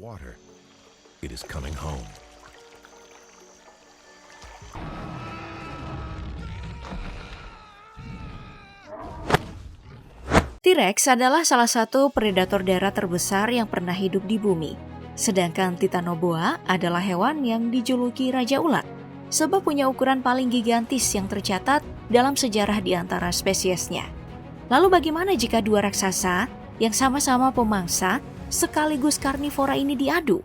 water, it is coming home. T-Rex adalah salah satu predator darat terbesar yang pernah hidup di bumi. Sedangkan Titanoboa adalah hewan yang dijuluki Raja Ular, sebab punya ukuran paling gigantis yang tercatat dalam sejarah di antara spesiesnya. Lalu bagaimana jika dua raksasa yang sama-sama pemangsa sekaligus karnivora ini diadu?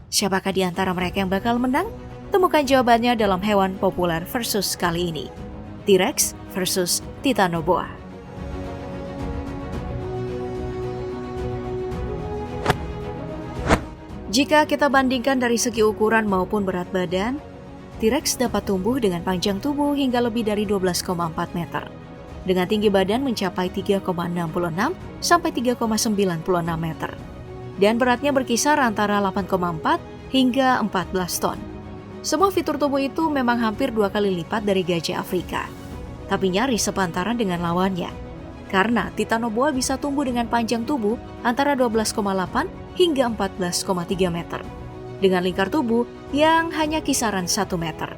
Siapakah di antara mereka yang bakal menang? Temukan jawabannya dalam hewan populer versus kali ini. T-Rex versus Titanoboa. Jika kita bandingkan dari segi ukuran maupun berat badan, T-Rex dapat tumbuh dengan panjang tubuh hingga lebih dari 12,4 meter. Dengan tinggi badan mencapai 3,66 sampai 3,96 meter. Dan beratnya berkisar antara 8,4 hingga 14 ton. Semua fitur tubuh itu memang hampir 2 kali lipat dari gajah Afrika. Tapi nyaris sepantaran dengan lawannya. Karena Titanoboa bisa tumbuh dengan panjang tubuh antara 12,8 hingga 14,3 meter. Dengan lingkar tubuh yang hanya kisaran 1 meter.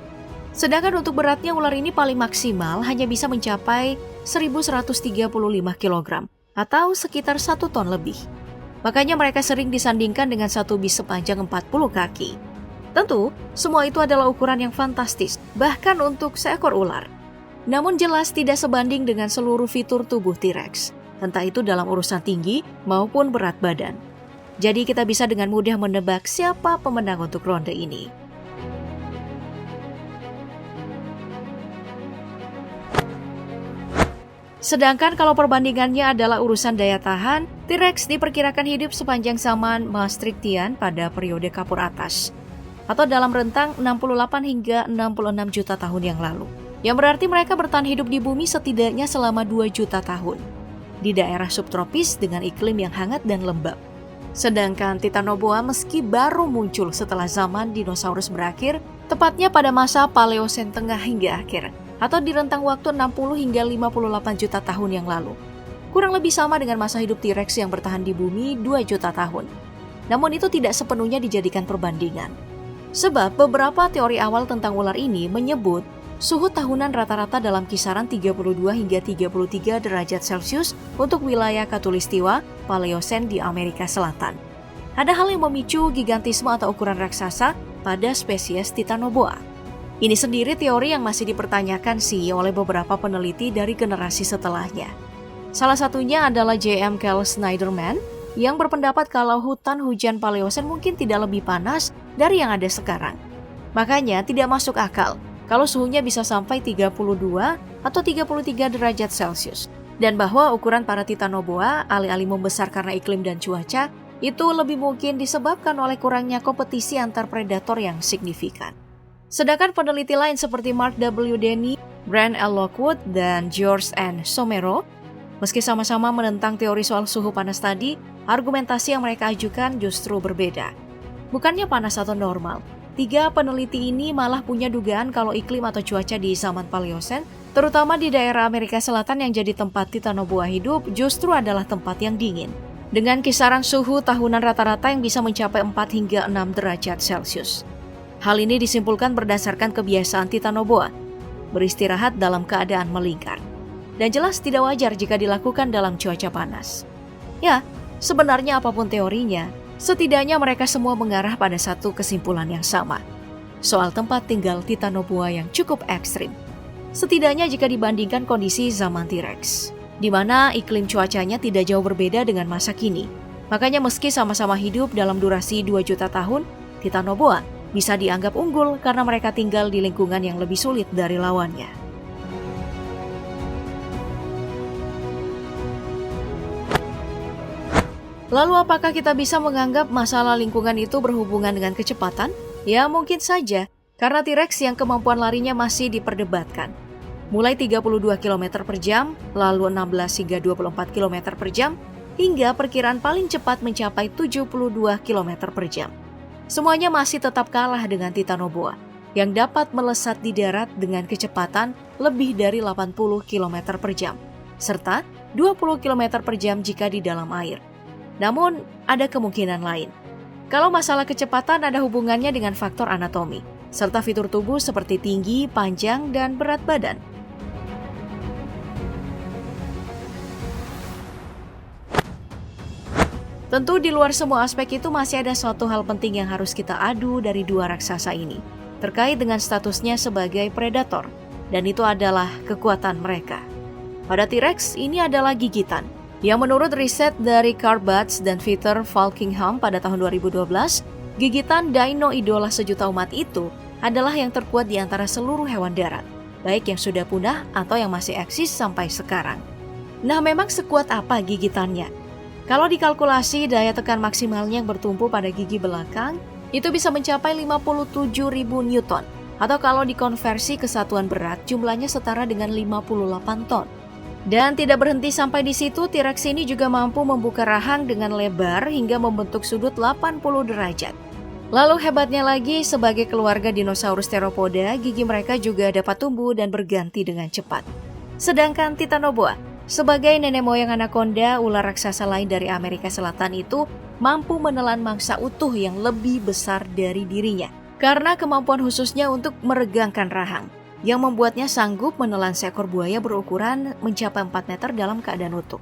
Sedangkan untuk beratnya ular ini paling maksimal hanya bisa mencapai 1.135 kg atau sekitar 1 ton lebih. Makanya mereka sering disandingkan dengan satu bis sepanjang 40 kaki. Tentu, semua itu adalah ukuran yang fantastis, bahkan untuk seekor ular. Namun jelas tidak sebanding dengan seluruh fitur tubuh T-Rex, entah itu dalam urusan tinggi maupun berat badan. Jadi kita bisa dengan mudah menebak siapa pemenang untuk ronde ini. Sedangkan kalau perbandingannya adalah urusan daya tahan, T-Rex diperkirakan hidup sepanjang zaman Maastrichtian pada periode Kapur atas, atau dalam rentang 68 hingga 66 juta tahun yang lalu. Yang berarti mereka bertahan hidup di bumi setidaknya selama 2 juta tahun, di daerah subtropis dengan iklim yang hangat dan lembab. Sedangkan Titanoboa meski baru muncul setelah zaman dinosaurus berakhir, tepatnya pada masa Paleosen tengah hingga akhir, atau di rentang waktu 60 hingga 58 juta tahun yang lalu. Kurang lebih sama dengan masa hidup T-Rex yang bertahan di bumi 2 juta tahun. Namun itu tidak sepenuhnya dijadikan perbandingan. Sebab beberapa teori awal tentang ular ini menyebut suhu tahunan rata-rata dalam kisaran 32 hingga 33 derajat Celcius untuk wilayah Khatulistiwa Paleosen di Amerika Selatan. Ada hal yang memicu gigantisme atau ukuran raksasa pada spesies Titanoboa. Ini sendiri teori yang masih dipertanyakan sih oleh beberapa peneliti dari generasi setelahnya. Salah satunya adalah J.M. Kell Snyderman yang berpendapat kalau hutan hujan Paleosen mungkin tidak lebih panas dari yang ada sekarang. Makanya tidak masuk akal kalau suhunya bisa sampai 32 atau 33 derajat Celcius. Dan bahwa ukuran para Titanoboa alih-alih membesar karena iklim dan cuaca, itu lebih mungkin disebabkan oleh kurangnya kompetisi antar predator yang signifikan. Sedangkan peneliti lain seperti Mark W. Denny, Brian L. Lockwood, dan George N. Somero, meski sama-sama menentang teori soal suhu panas tadi, argumentasi yang mereka ajukan justru berbeda. Bukannya panas atau normal, 3 peneliti ini malah punya dugaan kalau iklim atau cuaca di zaman Paleosen, terutama di daerah Amerika Selatan yang jadi tempat Titanoboa hidup, justru adalah tempat yang dingin. Dengan kisaran suhu tahunan rata-rata yang bisa mencapai 4 hingga 6 derajat Celcius. Hal ini disimpulkan berdasarkan kebiasaan Titanoboa, beristirahat dalam keadaan melingkar. Dan jelas tidak wajar jika dilakukan dalam cuaca panas. Ya, sebenarnya apapun teorinya, setidaknya mereka semua mengarah pada satu kesimpulan yang sama. Soal tempat tinggal Titanoboa yang cukup ekstrim. Setidaknya jika dibandingkan kondisi zaman T-Rex, di mana iklim cuacanya tidak jauh berbeda dengan masa kini. Makanya meski sama-sama hidup dalam durasi 2 juta tahun, Titanoboa bisa dianggap unggul karena mereka tinggal di lingkungan yang lebih sulit dari lawannya. Lalu apakah kita bisa menganggap masalah lingkungan itu berhubungan dengan kecepatan? Ya mungkin saja, karena T-Rex yang kemampuan larinya masih diperdebatkan. Mulai 32 km per jam, lalu 16 hingga 24 km per jam, hingga perkiraan paling cepat mencapai 72 km per jam. Semuanya masih tetap kalah dengan Titanoboa, yang dapat melesat di darat dengan kecepatan lebih dari 80 km per jam, serta 20 km per jam jika di dalam air. Namun, ada kemungkinan lain. Kalau masalah kecepatan ada hubungannya dengan faktor anatomi, serta fitur tubuh seperti tinggi, panjang, dan berat badan. Tentu di luar semua aspek itu masih ada suatu hal penting yang harus kita adu dari dua raksasa ini, terkait dengan statusnya sebagai predator, dan itu adalah kekuatan mereka. Pada T-Rex ini adalah gigitan, yang menurut riset dari Carl Batts dan Peter Falkingham pada tahun 2012, gigitan dino idola sejuta umat itu adalah yang terkuat di antara seluruh hewan darat, baik yang sudah punah atau yang masih eksis sampai sekarang. Nah, memang sekuat apa gigitannya? Kalau dikalkulasi daya tekan maksimalnya yang bertumpu pada gigi belakang, itu bisa mencapai 57.000 Newton, atau kalau dikonversi ke satuan berat, jumlahnya setara dengan 58 ton. Dan tidak berhenti sampai di situ, T-Rex ini juga mampu membuka rahang dengan lebar hingga membentuk sudut 80 derajat. Lalu hebatnya lagi, sebagai keluarga dinosaurus theropoda, gigi mereka juga dapat tumbuh dan berganti dengan cepat. Sedangkan Titanoboa, sebagai nenek moyang anaconda, ular raksasa lain dari Amerika Selatan itu mampu menelan mangsa utuh yang lebih besar dari dirinya, karena kemampuan khususnya untuk meregangkan rahang, yang membuatnya sanggup menelan seekor buaya berukuran mencapai 4 meter dalam keadaan utuh.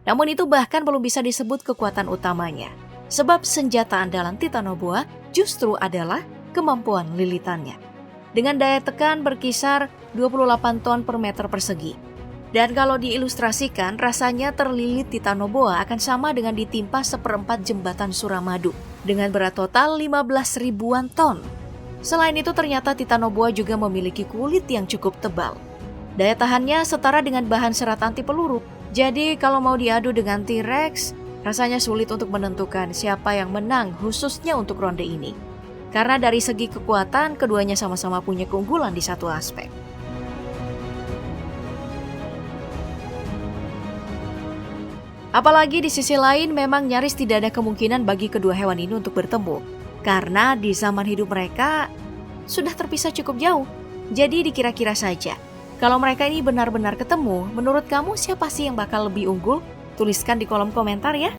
Namun itu bahkan belum bisa disebut kekuatan utamanya, sebab senjata andalan Titanoboa justru adalah kemampuan lilitannya. Dengan daya tekan berkisar 28 ton per meter persegi. Dan kalau diilustrasikan, rasanya terlilit Titanoboa akan sama dengan ditimpa 1/4 jembatan Suramadu, dengan berat total 15 ribuan ton. Selain itu ternyata Titanoboa juga memiliki kulit yang cukup tebal. Daya tahannya setara dengan bahan serat anti peluru. Jadi kalau mau diadu dengan T-Rex, rasanya sulit untuk menentukan siapa yang menang khususnya untuk ronde ini. Karena dari segi kekuatan, keduanya sama-sama punya keunggulan di satu aspek. Apalagi di sisi lain memang nyaris tidak ada kemungkinan bagi kedua hewan ini untuk bertemu. Karena di zaman hidup mereka sudah terpisah cukup jauh. Jadi dikira-kira saja, kalau mereka ini benar-benar ketemu, menurut kamu siapa sih yang bakal lebih unggul? Tuliskan di kolom komentar ya.